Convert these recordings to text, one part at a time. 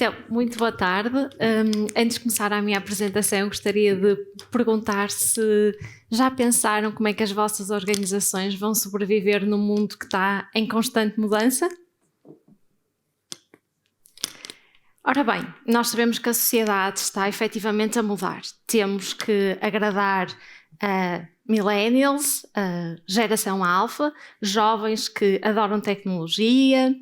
Então, muito boa tarde. Antes de começar a minha apresentação, gostaria de perguntar se já pensaram como é que as vossas organizações vão sobreviver num mundo que está em constante mudança? Ora bem, nós sabemos que a sociedade está efetivamente a mudar. Temos que agradar a millennials, a geração alfa, jovens que adoram tecnologia,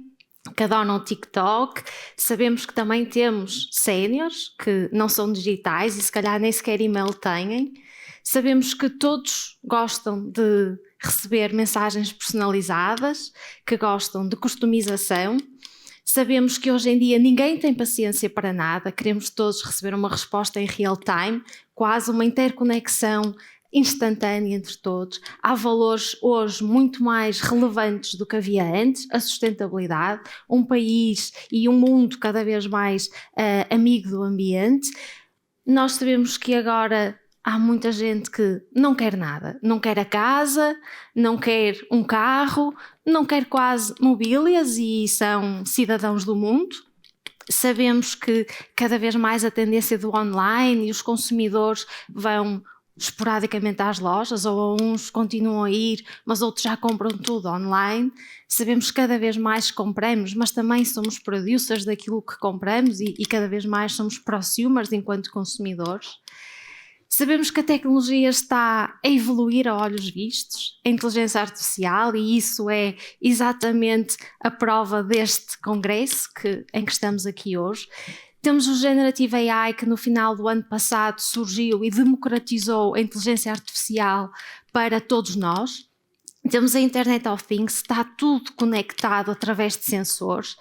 que adoram o TikTok. Sabemos que também temos séniores que não são digitais e se calhar nem sequer e-mail têm. Sabemos que todos gostam de receber mensagens personalizadas, que gostam de customização. Sabemos que hoje em dia ninguém tem paciência para nada, queremos todos receber uma resposta em real time, quase uma interconexão instantânea entre todos. Há valores hoje muito mais relevantes do que havia antes, a sustentabilidade, um país e um mundo cada vez mais amigo do ambiente. Nós sabemos que agora há muita gente que não quer nada, não quer a casa, não quer um carro, não quer quase mobílias e são cidadãos do mundo. Sabemos que cada vez mais a tendência do online e os consumidores vão esporadicamente às lojas, ou uns continuam a ir, mas outros já compram tudo online. Sabemos que cada vez mais compramos, mas também somos producers daquilo que compramos e cada vez mais somos prosumers enquanto consumidores. Sabemos que a tecnologia está a evoluir a olhos vistos, a inteligência artificial, e isso é exatamente a prova deste congresso em que estamos aqui hoje. Temos o Generative AI que no final do ano passado surgiu e democratizou a inteligência artificial para todos nós. Temos a Internet of Things, está tudo conectado através de sensores.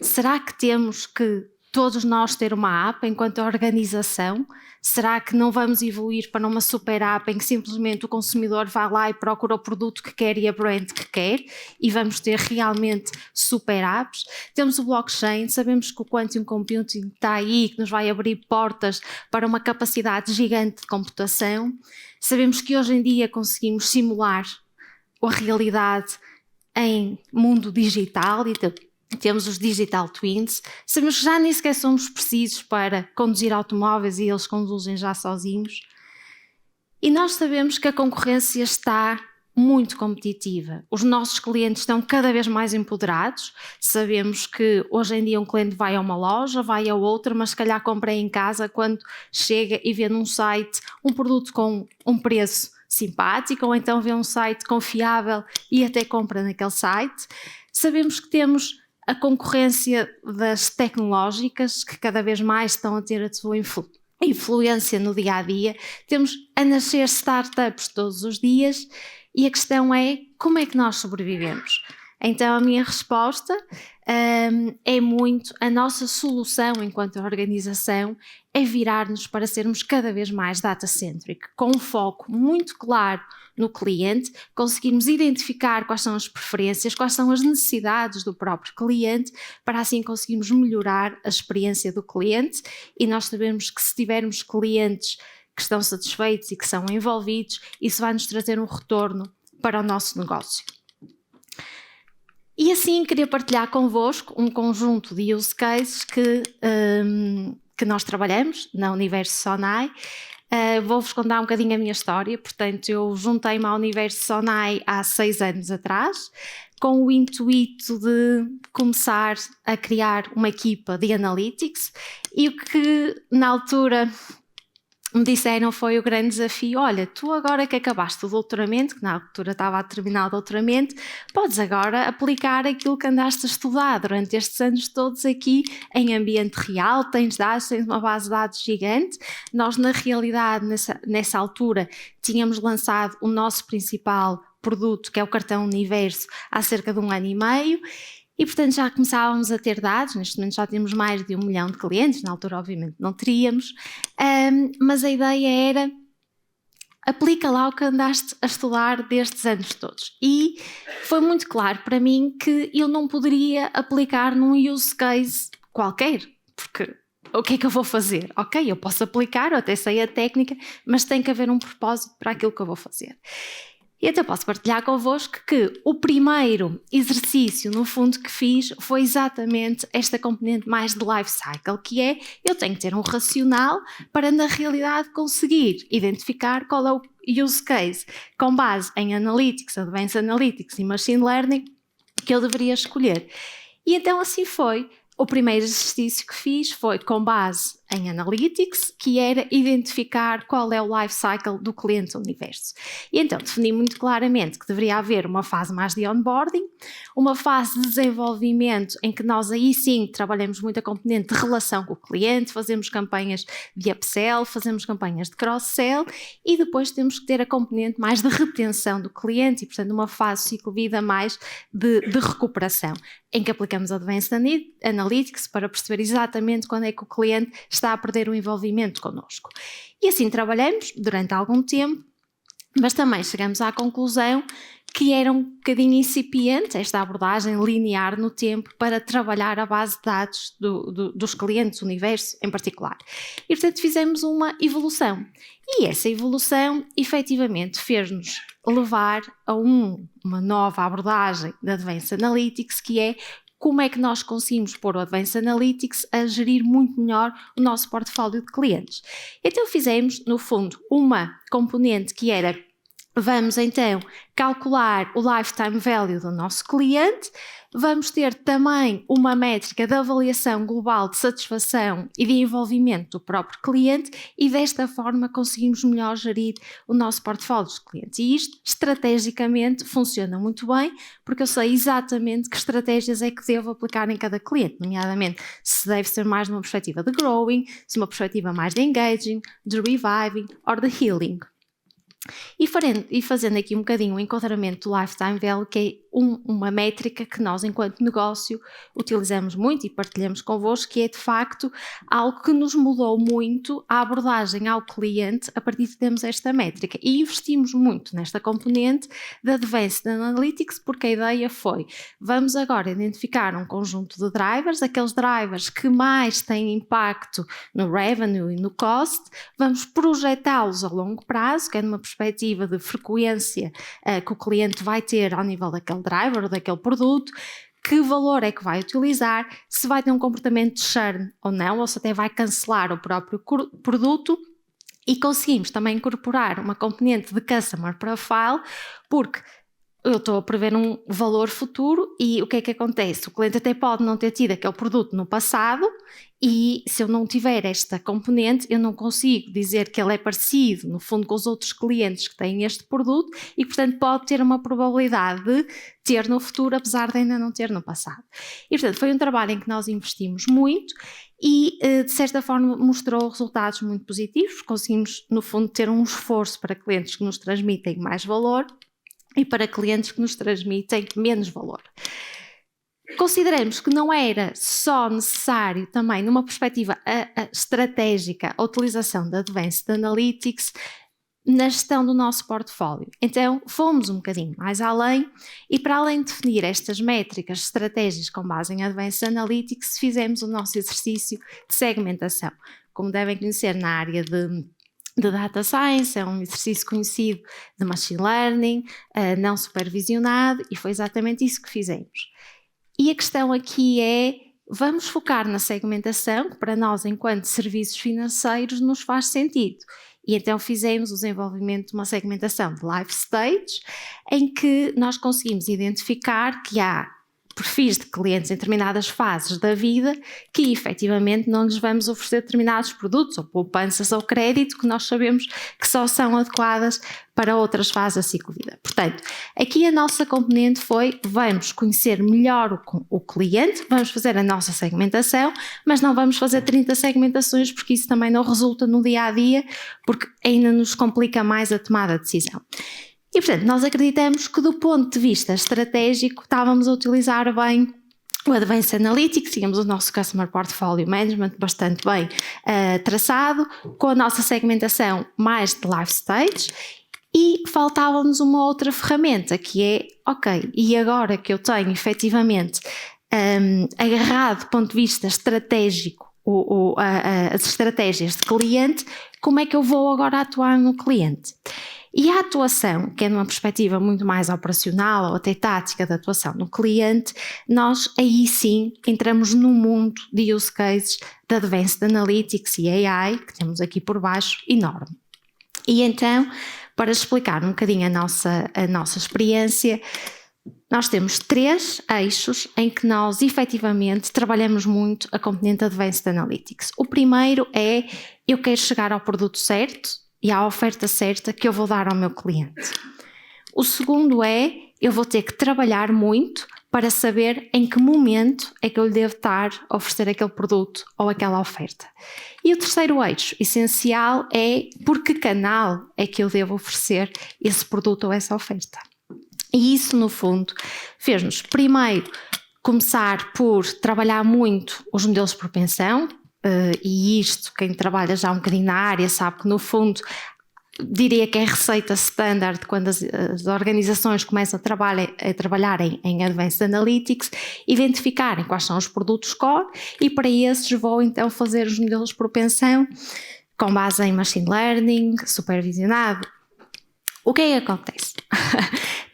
Será que temos que todos nós ter uma app enquanto organização? Será que não vamos evoluir para uma super app em que simplesmente o consumidor vai lá e procura o produto que quer e a brand que quer e vamos ter realmente super apps? Temos o blockchain, sabemos que o quantum computing está aí, que nos vai abrir portas para uma capacidade gigante de computação. Sabemos que hoje em dia conseguimos simular a realidade em mundo digital e temos os digital twins. Sabemos que já nem sequer somos precisos para conduzir automóveis e eles conduzem já sozinhos. E nós sabemos que a concorrência está muito competitiva. Os nossos clientes estão cada vez mais empoderados. Sabemos que hoje em dia um cliente vai a uma loja, vai a outra, mas se calhar compra em casa quando chega e vê num site um produto com um preço simpático, ou então vê um site confiável e até compra naquele site. Sabemos que temos a concorrência das tecnológicas, que cada vez mais estão a ter a sua influência no dia-a-dia. Temos a nascer startups todos os dias e a questão é como é que nós sobrevivemos? Então a minha resposta é muito, a nossa solução enquanto organização é virar-nos para sermos cada vez mais data-centric, com um foco muito claro no cliente, conseguirmos identificar quais são as preferências, quais são as necessidades do próprio cliente, para assim conseguirmos melhorar a experiência do cliente. E nós sabemos que se tivermos clientes que estão satisfeitos e que são envolvidos, isso vai nos trazer um retorno para o nosso negócio. E assim queria partilhar convosco um conjunto de use cases que nós trabalhamos na Universo Sonai. Vou-vos contar um bocadinho a minha história. Portanto, eu juntei-me ao Universo Sonai há 6 anos atrás, com o intuito de começar a criar uma equipa de analytics, e o que na altura me disseram foi o grande desafio: olha, tu agora que acabaste o doutoramento, que na altura estava a terminar o doutoramento, podes agora aplicar aquilo que andaste a estudar durante estes anos todos aqui em ambiente real, tens dados, tens uma base de dados gigante. Nós na realidade nessa altura tínhamos lançado o nosso principal produto, que é o cartão Universo, há cerca de 1 ano e meio. E, portanto, já começávamos a ter dados. Neste momento já temos mais de 1 milhão de clientes, na altura obviamente não teríamos, mas a ideia era: aplica lá o que andaste a estudar destes anos todos. E foi muito claro para mim que eu não poderia aplicar num use case qualquer, porque o que é que eu vou fazer? Ok, eu posso aplicar, eu até sei a técnica, mas tem que haver um propósito para aquilo que eu vou fazer. E até posso partilhar convosco que o primeiro exercício, no fundo, que fiz foi exatamente esta componente mais de life cycle, que é, eu tenho que ter um racional para, na realidade, conseguir identificar qual é o use case, com base em Analytics, Advanced Analytics e Machine Learning, que eu deveria escolher. E então assim foi. O primeiro exercício que fiz foi com base em Analytics, que era identificar qual é o life cycle do cliente Universo. E então defini muito claramente que deveria haver uma fase mais de onboarding, uma fase de desenvolvimento em que nós aí sim trabalhamos muito a componente de relação com o cliente, fazemos campanhas de upsell, fazemos campanhas de cross-sell e depois temos que ter a componente mais de retenção do cliente e, portanto, uma fase ciclo-vida mais de recuperação, em que aplicamos Advanced Analytics para perceber exatamente quando é que o cliente está a perder o envolvimento connosco. E assim trabalhamos durante algum tempo, mas também chegamos à conclusão que era um bocadinho incipiente esta abordagem linear no tempo para trabalhar a base de dados dos clientes, Universo em particular. E portanto fizemos uma evolução. E essa evolução efetivamente fez-nos levar a uma nova abordagem da Advanced Analytics, que é como é que nós conseguimos pôr o Advanced Analytics a gerir muito melhor o nosso portfólio de clientes. Então fizemos, no fundo, uma componente que era: vamos então calcular o lifetime value do nosso cliente, vamos ter também uma métrica de avaliação global de satisfação e de envolvimento do próprio cliente e desta forma conseguimos melhor gerir o nosso portfólio de clientes. E isto estrategicamente funciona muito bem, porque eu sei exatamente que estratégias é que devo aplicar em cada cliente, nomeadamente se deve ser mais numa perspectiva de growing, se uma perspectiva mais de engaging, de reviving ou de healing. E fazendo aqui um bocadinho o enquadramento do lifetime value, que é uma métrica que nós, enquanto negócio, utilizamos muito e partilhamos convosco, que é de facto algo que nos mudou muito a abordagem ao cliente a partir de termos esta métrica. E investimos muito nesta componente da Advanced Analytics, porque a ideia foi: vamos agora identificar um conjunto de drivers, aqueles drivers que mais têm impacto no revenue e no cost, vamos projetá-los a longo prazo, que é numa perspectiva de frequência que o cliente vai ter ao nível daquele driver ou daquele produto, que valor é que vai utilizar, se vai ter um comportamento de churn ou não, ou se até vai cancelar o próprio produto. E conseguimos também incorporar uma componente de Customer Profile, porque eu estou a prever um valor futuro e o que é que acontece? O cliente até pode não ter tido aquele produto no passado e se eu não tiver esta componente eu não consigo dizer que ele é parecido no fundo com os outros clientes que têm este produto e portanto pode ter uma probabilidade de ter no futuro apesar de ainda não ter no passado. E portanto foi um trabalho em que nós investimos muito e de certa forma mostrou resultados muito positivos. Conseguimos no fundo ter um esforço para clientes que nos transmitem mais valor e para clientes que nos transmitem menos valor. Consideramos que não era só necessário também, numa perspectiva estratégica, a utilização da Advanced Analytics na gestão do nosso portfólio. Então fomos um bocadinho mais além e para além de definir estas métricas, estratégias com base em Advanced Analytics, fizemos o nosso exercício de segmentação. Como devem conhecer na área de Data Science, é um exercício conhecido de Machine Learning, não supervisionado, e foi exatamente isso que fizemos. E a questão aqui é, vamos focar na segmentação, que para nós, enquanto serviços financeiros, nos faz sentido. E então fizemos o desenvolvimento de uma segmentação de life stage, em que nós conseguimos identificar que há perfis de clientes em determinadas fases da vida que efetivamente não lhes vamos oferecer determinados produtos ou poupanças ou crédito que nós sabemos que só são adequadas para outras fases da ciclo de vida. Portanto, aqui a nossa componente foi: vamos conhecer melhor o cliente, vamos fazer a nossa segmentação, mas não vamos fazer 30 segmentações porque isso também não resulta no dia a dia, porque ainda nos complica mais a tomada de decisão. E, portanto, nós acreditamos que do ponto de vista estratégico estávamos a utilizar bem o Advanced Analytics, tínhamos o nosso Customer Portfolio Management bastante bem traçado, com a nossa segmentação mais de life stage, e faltava-nos uma outra ferramenta que é, ok, e agora que eu tenho efetivamente agarrado do ponto de vista estratégico as estratégias de cliente, como é que eu vou agora atuar no cliente? E a atuação, que é numa perspectiva muito mais operacional ou até tática da atuação no cliente, nós aí sim entramos no mundo de use cases de Advanced Analytics e AI, que temos aqui por baixo, enorme. E então, para explicar um bocadinho a nossa experiência, nós temos 3 eixos em que nós efetivamente trabalhamos muito a componente Advanced Analytics. O primeiro é: eu quero chegar ao produto certo e à oferta certa que eu vou dar ao meu cliente. O segundo é: eu vou ter que trabalhar muito para saber em que momento é que eu lhe devo estar a oferecer aquele produto ou aquela oferta. E o terceiro eixo essencial é: por que canal é que eu devo oferecer esse produto ou essa oferta. E isso, no fundo, fez-nos primeiro começar por trabalhar muito os modelos de propensão, e isto, quem trabalha já um bocadinho na área sabe que, no fundo, diria que é receita standard quando as organizações começam a trabalhar em Advanced Analytics, identificarem quais são os produtos core, e para esses vou então fazer os modelos de propensão com base em Machine Learning, supervisionado. O que é que acontece?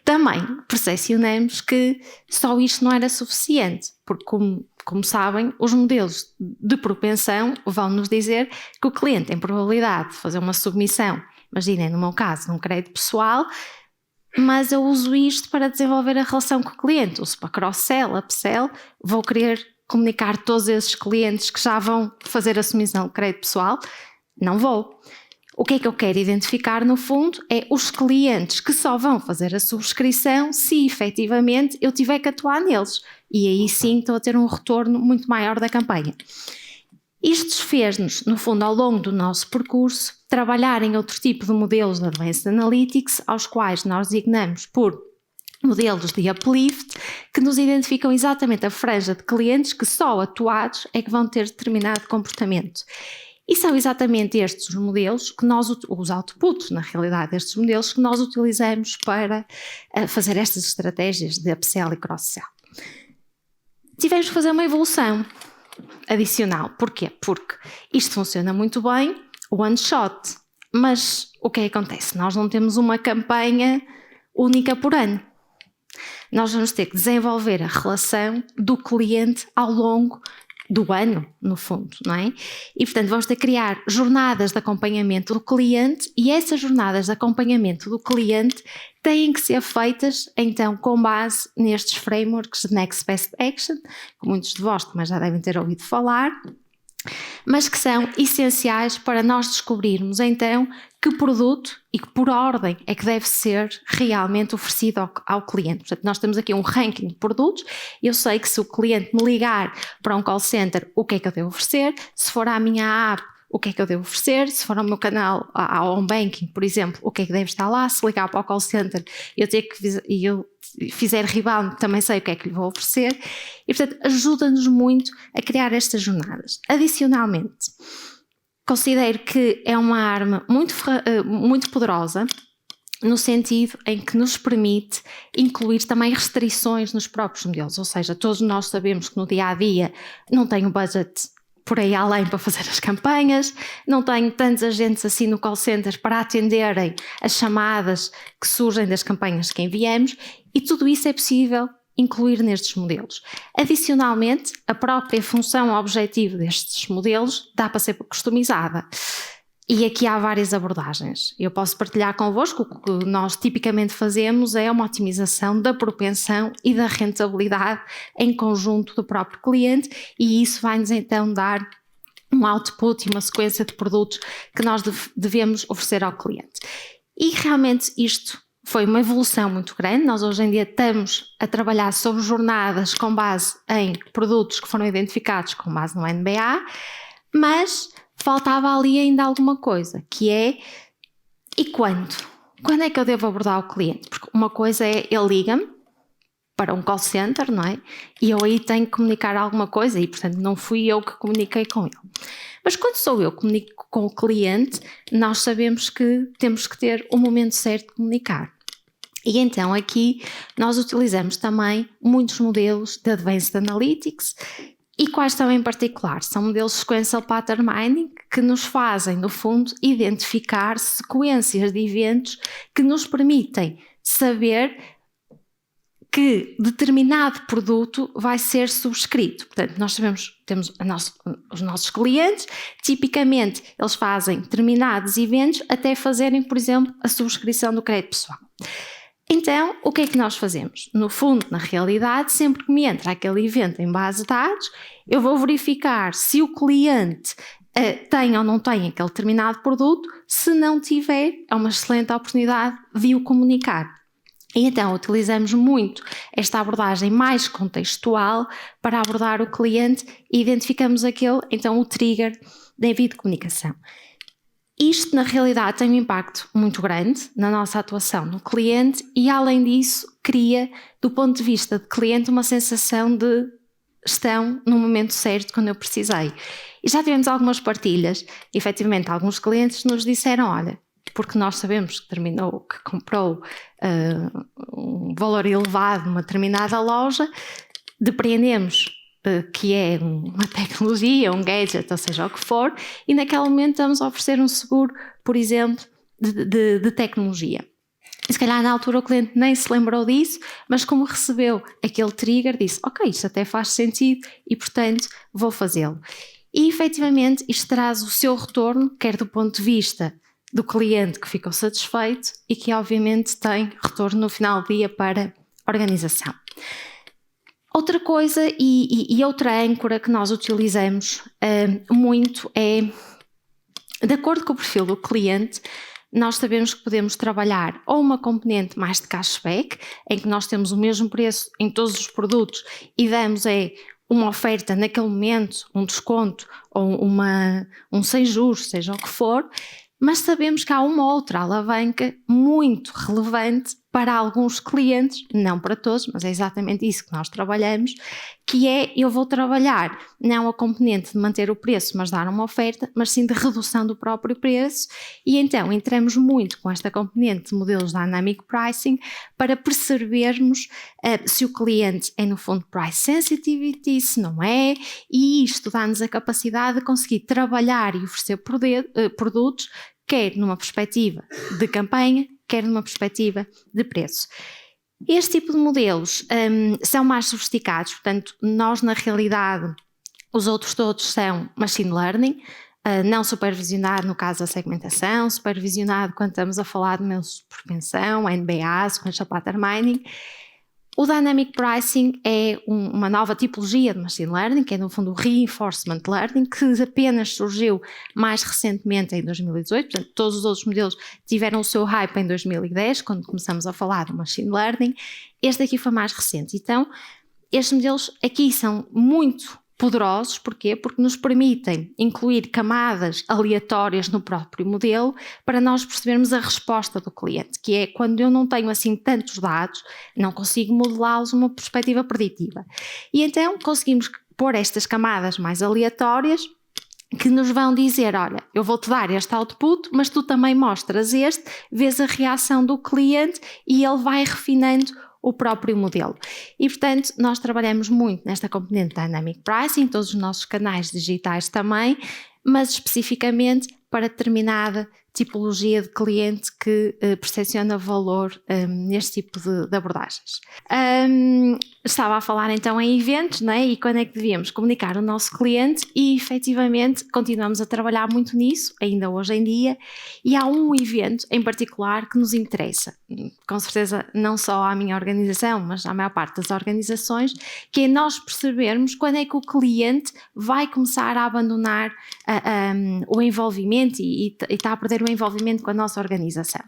Também percepcionamos que só isto não era suficiente, porque como sabem, os modelos de propensão vão nos dizer que o cliente tem probabilidade de fazer uma submissão, imaginem no meu caso, um crédito pessoal, mas eu uso isto para desenvolver a relação com o cliente, uso para cross-sell, upsell, vou querer comunicar todos esses clientes que já vão fazer a submissão de crédito pessoal? Não vou. O que é que eu quero identificar, no fundo, é os clientes que só vão fazer a subscrição se efetivamente eu tiver que atuar neles. E aí sim estou a ter um retorno muito maior da campanha. Isto fez-nos, no fundo, ao longo do nosso percurso, trabalhar em outro tipo de modelos de Advanced Analytics, aos quais nós designamos por modelos de uplift, que nos identificam exatamente a franja de clientes que só atuados é que vão ter determinado comportamento. E são exatamente estes os modelos que os outputs, na realidade, destes modelos que nós utilizamos para fazer estas estratégias de upsell e cross-sell. Tivemos que fazer uma evolução adicional. Porquê? Porque isto funciona muito bem, one shot, mas o que é que acontece? Nós não temos uma campanha única por ano. Nós vamos ter que desenvolver a relação do cliente ao longo do ano, no fundo, não é? E, portanto, vamos ter que criar jornadas de acompanhamento do cliente, e essas jornadas de acompanhamento do cliente têm que ser feitas, então, com base nestes frameworks de Next Best Action, que muitos de vós também já devem ter ouvido falar, mas que são essenciais para nós descobrirmos, então, que produto e que por ordem é que deve ser realmente oferecido ao cliente. Portanto, nós temos aqui um ranking de produtos. Eu sei que se o cliente me ligar para um call center, o que é que eu devo oferecer? Se for à minha app, o que é que eu devo oferecer? Se for ao meu canal, ao home banking, por exemplo, o que é que deve estar lá? Se ligar para o call center e eu fizer rebound, também sei o que é que lhe vou oferecer. E, portanto, ajuda-nos muito a criar estas jornadas. Adicionalmente, considero que é uma arma muito poderosa, no sentido em que nos permite incluir também restrições nos próprios modelos. Ou seja, todos nós sabemos que no dia-a-dia não tenho budget por aí além para fazer as campanhas, não tenho tantos agentes assim no call center para atenderem as chamadas que surgem das campanhas que enviamos, e tudo isso é possível incluir nestes modelos. Adicionalmente, a própria função ou objetivo destes modelos dá para ser customizada. E aqui há várias abordagens. Eu posso partilhar convosco o que nós tipicamente fazemos é uma otimização da propensão e da rentabilidade em conjunto do próprio cliente, e isso vai-nos então dar um output e uma sequência de produtos que nós devemos oferecer ao cliente. E realmente isto foi uma evolução muito grande. Nós hoje em dia estamos a trabalhar sobre jornadas com base em produtos que foram identificados com base no NBA, mas faltava ali ainda alguma coisa, que é: e quando? Quando é que eu devo abordar o cliente? Porque uma coisa é, ele liga-me para um call center, não é? E eu aí tenho que comunicar alguma coisa, e portanto não fui eu que comuniquei com ele. Mas quando sou eu que comunico com o cliente, nós sabemos que temos que ter o momento certo de comunicar. E então aqui nós utilizamos também muitos modelos de Advanced Analytics, E quais são em particular? São modelos Sequential Pattern Mining que nos fazem, no fundo, identificar sequências de eventos que nos permitem saber que determinado produto vai ser subscrito. Portanto, nós sabemos, temos os nossos clientes, tipicamente eles fazem determinados eventos até fazerem, por exemplo, a subscrição do crédito pessoal. Então, o que é que nós fazemos? No fundo, na realidade, sempre que me entra aquele evento em base de dados, eu vou verificar se o cliente tem ou não tem aquele determinado produto. Se não tiver, é uma excelente oportunidade de o comunicar. E então utilizamos muito esta abordagem mais contextual para abordar o cliente e identificamos o trigger da envio de comunicação. Isto, na realidade, tem um impacto muito grande na nossa atuação no cliente e, além disso, cria, do ponto de vista de cliente, uma sensação de estão no momento certo quando eu precisei. E já tivemos algumas partilhas, efetivamente, alguns clientes nos disseram, olha, porque nós sabemos que comprou um valor elevado numa determinada loja, depreendemos que é uma tecnologia, um gadget, ou seja o que for, e naquele momento estamos a oferecer um seguro, por exemplo, de tecnologia. E se calhar na altura o cliente nem se lembrou disso, mas como recebeu aquele trigger, disse, ok, isto até faz sentido e portanto vou fazê-lo. E efetivamente isto traz o seu retorno, quer do ponto de vista do cliente que ficou satisfeito e que obviamente tem retorno no final do dia para a organização. Outra coisa e outra âncora que nós utilizamos muito é, de acordo com o perfil do cliente, nós sabemos que podemos trabalhar ou uma componente mais de cashback, em que nós temos o mesmo preço em todos os produtos e damos uma oferta naquele momento, um desconto ou um sem juros, seja o que for, mas sabemos que há uma outra alavanca muito relevante para alguns clientes, não para todos, mas é exatamente isso que nós trabalhamos, que é, eu vou trabalhar não a componente de manter o preço, mas dar uma oferta, mas sim de redução do próprio preço, e então entramos muito com esta componente de modelos Dynamic Pricing para percebermos se o cliente é no fundo price sensitivity, se não é, e isto dá-nos a capacidade de conseguir trabalhar e oferecer produtos, quer numa perspectiva de campanha, quer numa perspectiva de preço. Este tipo de modelos são mais sofisticados, portanto, nós na realidade, os outros todos são machine learning, não supervisionado no caso da segmentação, supervisionado quando estamos a falar de modelos de propensão, NBA, Sequential Pattern Mining. O Dynamic Pricing é uma nova tipologia de Machine Learning, que é no fundo o Reinforcement Learning, que apenas surgiu mais recentemente em 2018, portanto todos os outros modelos tiveram o seu hype em 2010, quando começamos a falar do Machine Learning. Este aqui foi mais recente, então estes modelos aqui são muito poderosos, porquê? Porque nos permitem incluir camadas aleatórias no próprio modelo para nós percebermos a resposta do cliente, que é quando eu não tenho assim tantos dados, não consigo modelá-los numa perspectiva preditiva. E então conseguimos pôr estas camadas mais aleatórias que nos vão dizer, olha, eu vou-te dar este output, mas tu também mostras este, vês a reação do cliente e ele vai refinando o próprio modelo. E, portanto, nós trabalhamos muito nesta componente Dynamic Pricing, todos os nossos canais digitais também, mas especificamente para determinada tipologia de cliente que percepciona valor neste tipo de abordagens. Estava a falar então em eventos, não é? E quando é que devíamos comunicar o nosso cliente, e efetivamente continuamos a trabalhar muito nisso, ainda hoje em dia, e há um evento em particular que nos interessa, com certeza não só à minha organização, mas à maior parte das organizações, que é nós percebermos quando é que o cliente vai começar a abandonar o envolvimento e está a perder o envolvimento com a nossa organização.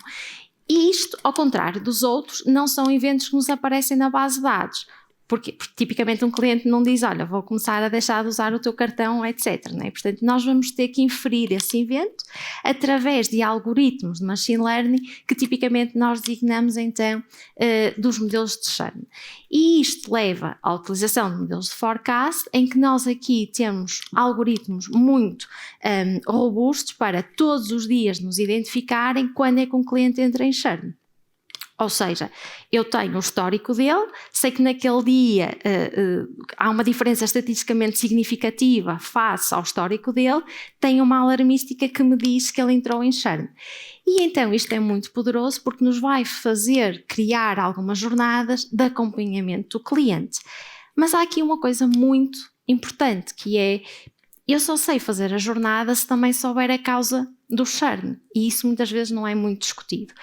E isto, ao contrário dos outros, não são eventos que nos aparecem na base de dados. Porque tipicamente um cliente não diz, olha, vou começar a deixar de usar o teu cartão, etc. Né? Portanto, nós vamos ter que inferir esse evento através de algoritmos de machine learning que tipicamente nós designamos então dos modelos de churn. E isto leva à utilização de modelos de forecast, em que nós aqui temos algoritmos muito robustos para todos os dias nos identificarem quando é que um cliente entra em churn. Ou seja, eu tenho o histórico dele, sei que naquele dia há uma diferença estatisticamente significativa face ao histórico dele, tenho uma alarmística que me diz que ele entrou em churn. E então isto é muito poderoso porque nos vai fazer criar algumas jornadas de acompanhamento do cliente. Mas há aqui uma coisa muito importante, que é: eu só sei fazer a jornada se também souber a causa do churn, e isso muitas vezes não é muito discutido.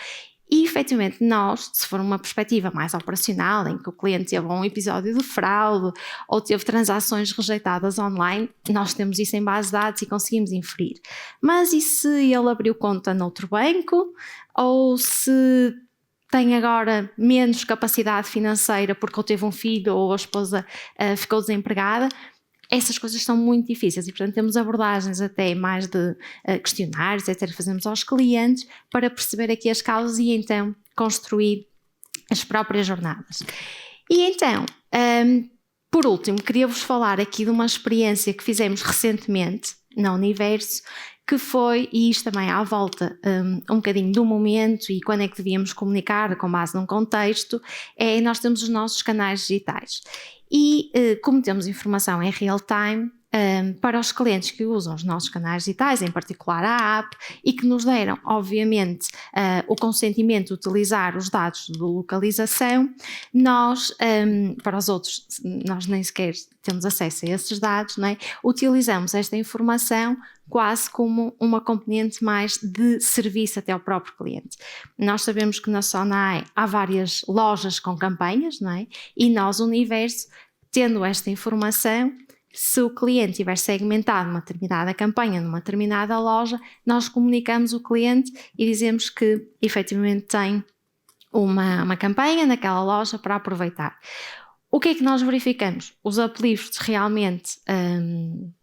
E efetivamente nós, se for uma perspectiva mais operacional, em que o cliente teve um episódio de fraude ou teve transações rejeitadas online, nós temos isso em base de dados e conseguimos inferir. Mas e se ele abriu conta noutro banco? Ou se tem agora menos capacidade financeira porque ou teve um filho ou a esposa ficou desempregada? Essas coisas são muito difíceis e, portanto, temos abordagens até mais de questionários, etc., fazemos aos clientes para perceber aqui as causas e então construir as próprias jornadas. E então, por último, queria-vos falar aqui de uma experiência que fizemos recentemente na Universo, que foi, e isto também à volta um bocadinho do momento e quando é que devíamos comunicar com base num contexto, nós temos os nossos canais digitais. E como temos informação em real time, para os clientes que usam os nossos canais digitais, em particular a app, e que nos deram, obviamente, o consentimento de utilizar os dados de localização, nós, para os outros, nós nem sequer temos acesso a esses dados, não é? Utilizamos esta informação quase como uma componente mais de serviço até ao próprio cliente. Nós sabemos que na Sonai há várias lojas com campanhas, não é? E nós, Universo, tendo esta informação, se o cliente tiver segmentado uma determinada campanha numa determinada loja, nós comunicamos o cliente e dizemos que efetivamente tem uma campanha naquela loja para aproveitar. O que é que nós verificamos? Os uplifts realmente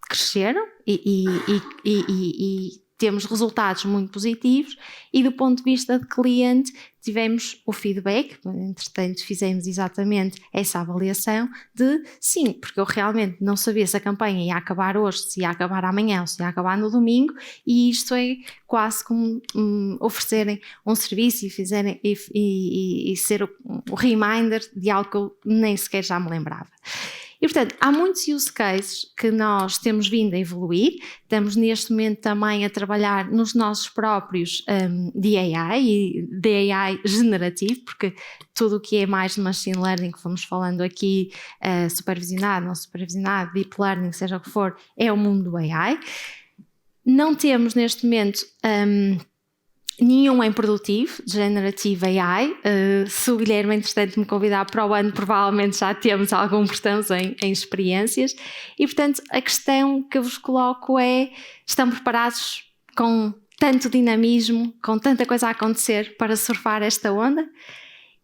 cresceram e temos resultados muito positivos, e do ponto de vista de cliente tivemos o feedback, entretanto fizemos exatamente essa avaliação de sim, porque eu realmente não sabia se a campanha ia acabar hoje, se ia acabar amanhã ou se ia acabar no domingo, e isto é quase como oferecerem um serviço e ser o reminder de algo que eu nem sequer já me lembrava. E, portanto, há muitos use cases que nós temos vindo a evoluir. Estamos neste momento também a trabalhar nos nossos próprios de AI e de AI generativo, porque tudo o que é mais de machine learning que fomos falando aqui, supervisionado, não supervisionado, deep learning, seja o que for, é o mundo do AI. Não temos neste momento nenhum em produtivo, Generative AI. Se o Guilherme, entretanto, me convidar para o ano, provavelmente já temos algum, estamos em experiências. E, portanto, a questão que eu vos coloco é: estão preparados com tanto dinamismo, com tanta coisa a acontecer para surfar esta onda?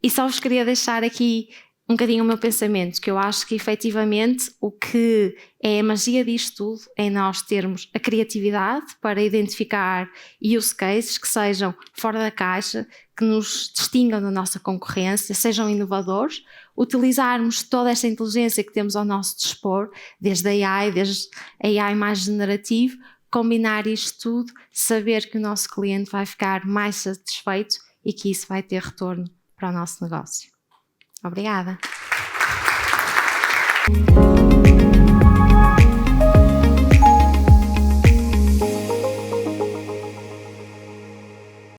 E só vos queria deixar aqui um bocadinho o meu pensamento, que eu acho que efetivamente o que é a magia disto tudo é nós termos a criatividade para identificar use cases que sejam fora da caixa, que nos distingam da nossa concorrência, sejam inovadores, utilizarmos toda esta inteligência que temos ao nosso dispor, desde a AI, desde a AI mais generativo, combinar isto tudo, saber que o nosso cliente vai ficar mais satisfeito e que isso vai ter retorno para o nosso negócio. Obrigada.